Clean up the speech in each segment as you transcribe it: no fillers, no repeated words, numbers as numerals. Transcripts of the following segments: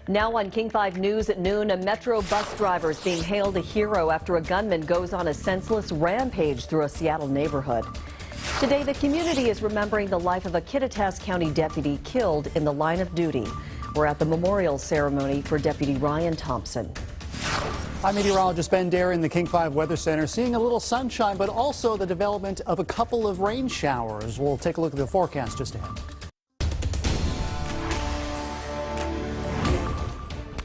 Now on King 5 News at noon, a Metro bus driver is being hailed a hero after a gunman goes on a senseless rampage through a Seattle neighborhood. Today, the community is remembering the life of a Kittitas County deputy killed in the line of duty. We're at the memorial ceremony for Deputy Ryan Thompson. I'm meteorologist Ben Derry in the King 5 Weather Center, seeing a little sunshine, but also the development of a couple of rain showers. We'll take a look at the forecast just ahead.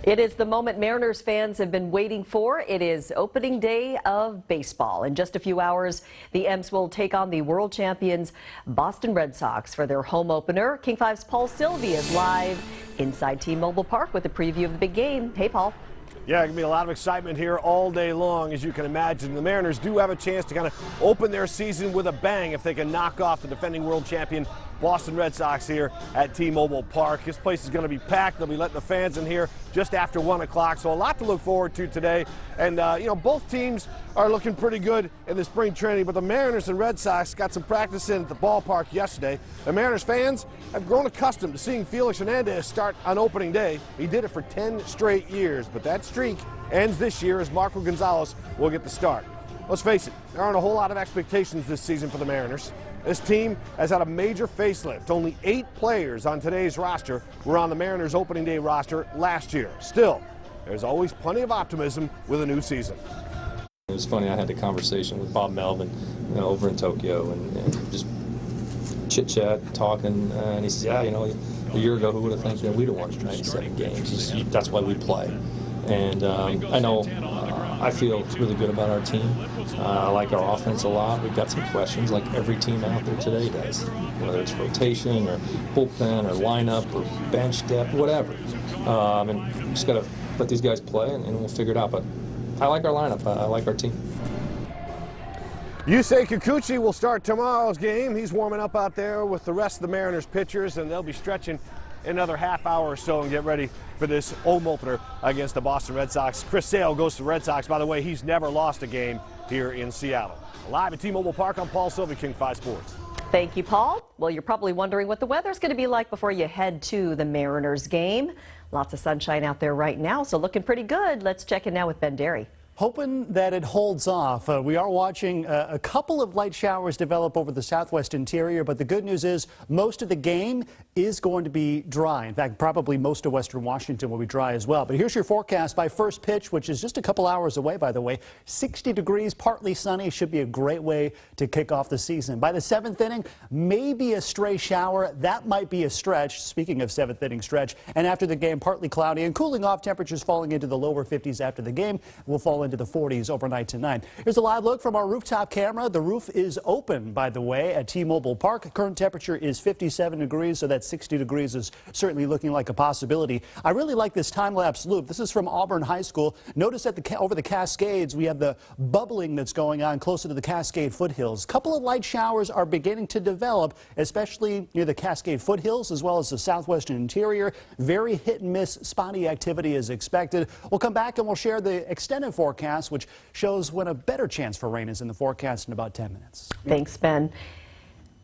It is the moment Mariners fans have been waiting for. It is opening day of baseball. In just a few hours, the M's will take on the world champions Boston Red Sox for their home opener. King 5's Paul Sylvia is live inside T-Mobile Park with a preview of the big game. Hey, Paul. Yeah, it can be a lot of excitement here all day long, as you can imagine. The Mariners do have a chance to kind of open their season with a bang if they can knock off the defending world champion Boston Red Sox here at T-Mobile Park. This place is going to be packed. They'll be letting the fans in here just after 1 o'clock, so a lot to look forward to today. And, both teams are looking pretty good in the spring training, but the Mariners and Red Sox got some practice in at the ballpark yesterday. The Mariners fans have grown accustomed to seeing Felix Hernandez start on opening day. He did it for 10 straight years, but that streak ends this year as Marco Gonzalez will get the start. Let's face it, there aren't a whole lot of expectations this season for the Mariners. This team has had a major facelift. Only 8 players on today's roster were on the Mariners opening day roster last year. Still, there's always plenty of optimism with a new season. It was funny, I had a conversation with Bob Melvin over in Tokyo and just chit-chat, talking, and he says, yeah, a year ago, who would have thought that we'd have won 97 games? That's why we play. And I know I feel really good about our team. I like our offense a lot. We've got some questions like every team out there today does, whether it's rotation or bullpen or lineup or bench depth, whatever. And just got to let these guys play and we'll figure it out. But I like our lineup. I like our team. Yusei Kikuchi will start tomorrow's game. He's warming up out there with the rest of the Mariners pitchers, and they'll be stretching another half hour or so and get ready for this home opener against the Boston Red Sox. Chris Sale goes to the Red Sox. By the way, he's never lost a game here in Seattle. Live at T-Mobile Park, I'm Paul Sylvia, King 5 Sports. Thank you, Paul. Well, you're probably wondering what the weather's going to be like before you head to the Mariners game. Lots of sunshine out there right now, so looking pretty good. Let's check in now with Ben Derry. Hoping that it holds off. We are watching a couple of light showers develop over the southwest interior, but the good news is most of the game is going to be dry. In fact, probably most of western Washington will be dry as well. But here's your forecast by first pitch, which is just a couple hours away, by the way. 60 degrees, partly sunny, should be a great way to kick off the season. By the 7th inning, maybe a stray shower. That might be a stretch, speaking of 7th inning stretch. And after the game, partly cloudy and cooling off, temperatures falling into the lower 50s after the game. Will fall into the 40s overnight tonight. Here's a live look from our rooftop camera. The roof is open, by the way, at T-Mobile Park. Current temperature is 57 degrees, so that 60 degrees is certainly looking like a possibility. I really like this time-lapse loop. This is from Auburn High School. Notice that over the Cascades, we have the bubbling that's going on closer to the Cascade foothills. A couple of light showers are beginning to develop, especially near the Cascade foothills as well as the southwestern interior. Very hit-and-miss spotty activity is expected. We'll come back and we'll share the extended forecast, which shows when a better chance for rain is in the forecast in about 10 minutes. Thanks, Ben.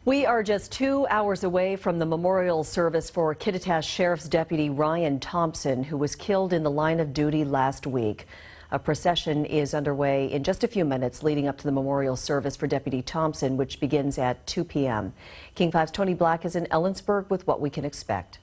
We are just 2 hours away from the memorial service for Kittitas Sheriff's Deputy Ryan Thompson, who was killed in the line of duty last week. A procession is underway in just a few minutes leading up to the memorial service for Deputy Thompson, which begins at 2 p.m. King 5's Tony Black is in Ellensburg with what we can expect.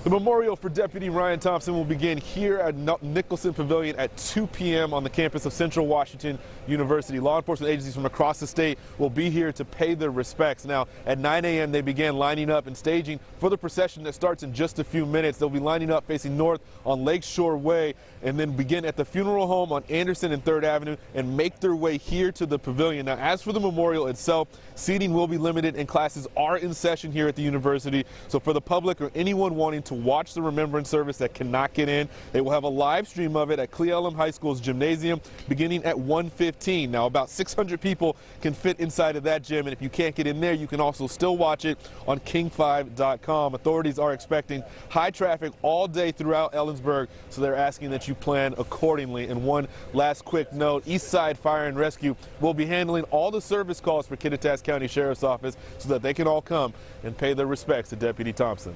The memorial for Deputy Ryan Thompson will begin here at Nicholson Pavilion at 2 p.m. on the campus of Central Washington University. Law enforcement agencies from across the state will be here to pay their respects. Now, at 9 a.m., they began lining up and staging for the procession that starts in just a few minutes. They'll be lining up facing north on Lakeshore Way and then begin at the funeral home on Anderson and 3rd Avenue and make their way here to the pavilion. Now, as for the memorial itself, seating will be limited and classes are in session here at the university. So for the public or anyone wanting to watch the remembrance service that cannot get in, they will have a live stream of it at Cle Elum High School's gymnasium beginning at 1:15. Now, about 600 people can fit inside of that gym, and if you can't get in there, you can also still watch it on king5.com. Authorities are expecting high traffic all day throughout Ellensburg, so they're asking that you plan accordingly. And one last quick note, Eastside Fire and Rescue will be handling all the service calls for Kittitas County Sheriff's Office so that they can all come and pay their respects to Deputy Thompson.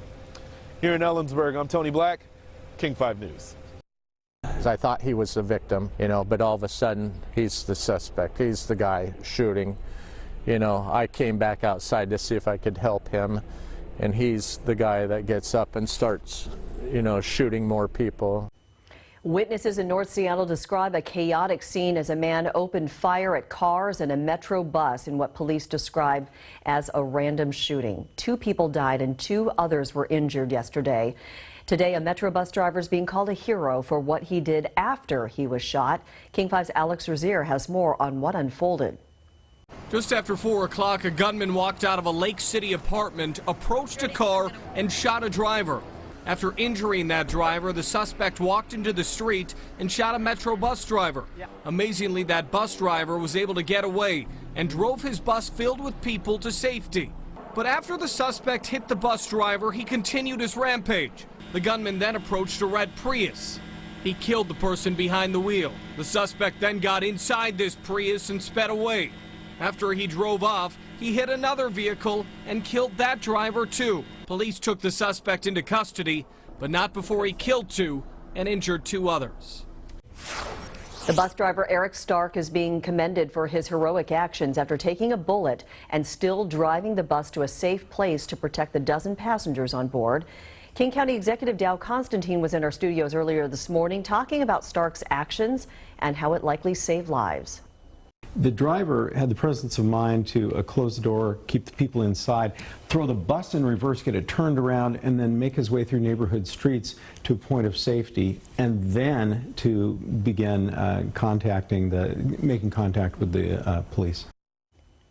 Here in Ellensburg, I'm Tony Black, King 5 News. I thought he was the victim, but all of a sudden he's the suspect. He's the guy shooting. I came back outside to see if I could help him, and he's the guy that gets up and starts, shooting more people. Witnesses in North Seattle describe a chaotic scene as a man opened fire at cars and a Metro bus in what police described as a random shooting. 2 people died and 2 others were injured yesterday. Today, a Metro bus driver is being called a hero for what he did after he was shot. King 5's Alex Rozier has more on what unfolded. Just after 4 o'clock, a gunman walked out of a Lake City apartment, approached a car, and shot a driver. After injuring that driver, the suspect walked into the street and shot a Metro bus driver. Amazingly, that bus driver was able to get away and drove his bus filled with people to safety. But after the suspect hit the bus driver, he continued his rampage. The gunman then approached a red Prius. He killed the person behind the wheel. The suspect then got inside this Prius and sped away. After he drove off, he hit another vehicle and killed that driver too. Police took the suspect into custody, but not before he killed 2 and injured 2 others. The bus driver Eric Stark is being commended for his heroic actions after taking a bullet and still driving the bus to a safe place to protect the dozen passengers on board. King County Executive Dow Constantine was in our studios earlier this morning talking about Stark's actions and how it likely saved lives. The driver had the presence of mind to close the door, keep the people inside, throw the bus in reverse, get it turned around, and then make his way through neighborhood streets to a point of safety, and then to begin making contact with the police.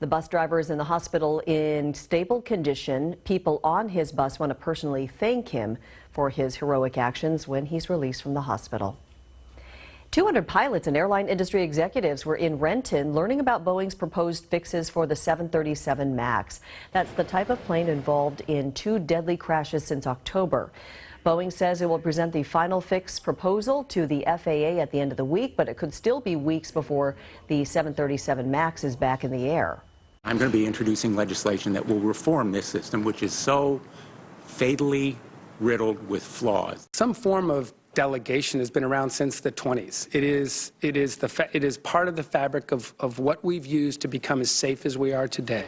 The bus driver is in the hospital in stable condition. People on his bus want to personally thank him for his heroic actions when he's released from the hospital. 200 pilots and airline industry executives were in Renton learning about Boeing's proposed fixes for the 737 MAX. That's the type of plane involved in 2 deadly crashes since October. Boeing says it will present the final fix proposal to the FAA at the end of the week, but it could still be weeks before the 737 MAX is back in the air. I'm going to be introducing legislation that will reform this system, which is so fatally riddled with flaws. Some form of delegation has been around since the 20s. It is part of the fabric of what we've used to become as safe as we are today.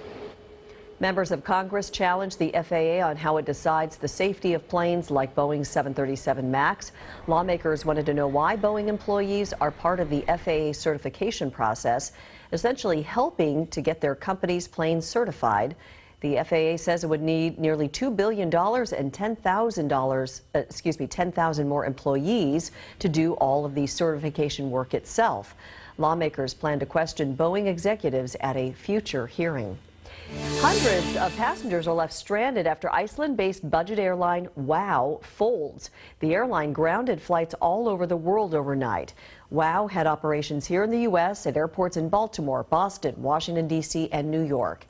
Members of Congress challenged the FAA on how it decides the safety of planes like Boeing's 737 MAX. Lawmakers wanted to know why Boeing employees are part of the FAA certification process, essentially helping to get their company's planes certified. The FAA says it would need nearly $2 billion and 10,000 more employees to do all of the certification work itself. Lawmakers plan to question Boeing executives at a future hearing. Hundreds of passengers are left stranded after Iceland-based budget airline WOW folds. The airline grounded flights all over the world overnight. WOW had operations here in the U.S. at airports in Baltimore, Boston, Washington, D.C., and New York.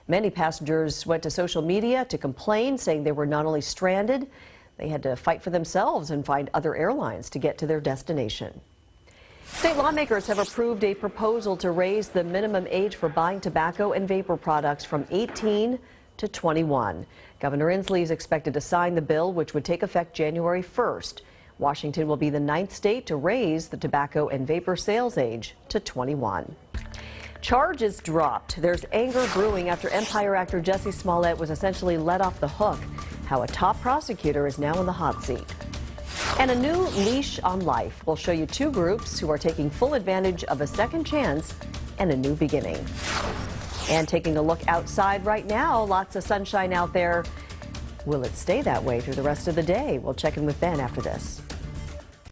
Many passengers went to social media to complain, saying they were not only stranded, they had to fight for themselves and find other airlines to get to their destination. State lawmakers have approved a proposal to raise the minimum age for buying tobacco and vapor products from 18 to 21. Governor Inslee is expected to sign the bill, which would take effect January 1st. Washington will be the 9th state to raise the tobacco and vapor sales age to 21. Charges dropped. There's anger brewing after Empire actor Jussie Smollett was essentially let off the hook. How a top prosecutor is now in the hot seat. And a new leash on life will show you 2 groups who are taking full advantage of a second chance and a new beginning. And taking a look outside right now, lots of sunshine out there. Will it stay that way through the rest of the day? We'll check in with Ben after this.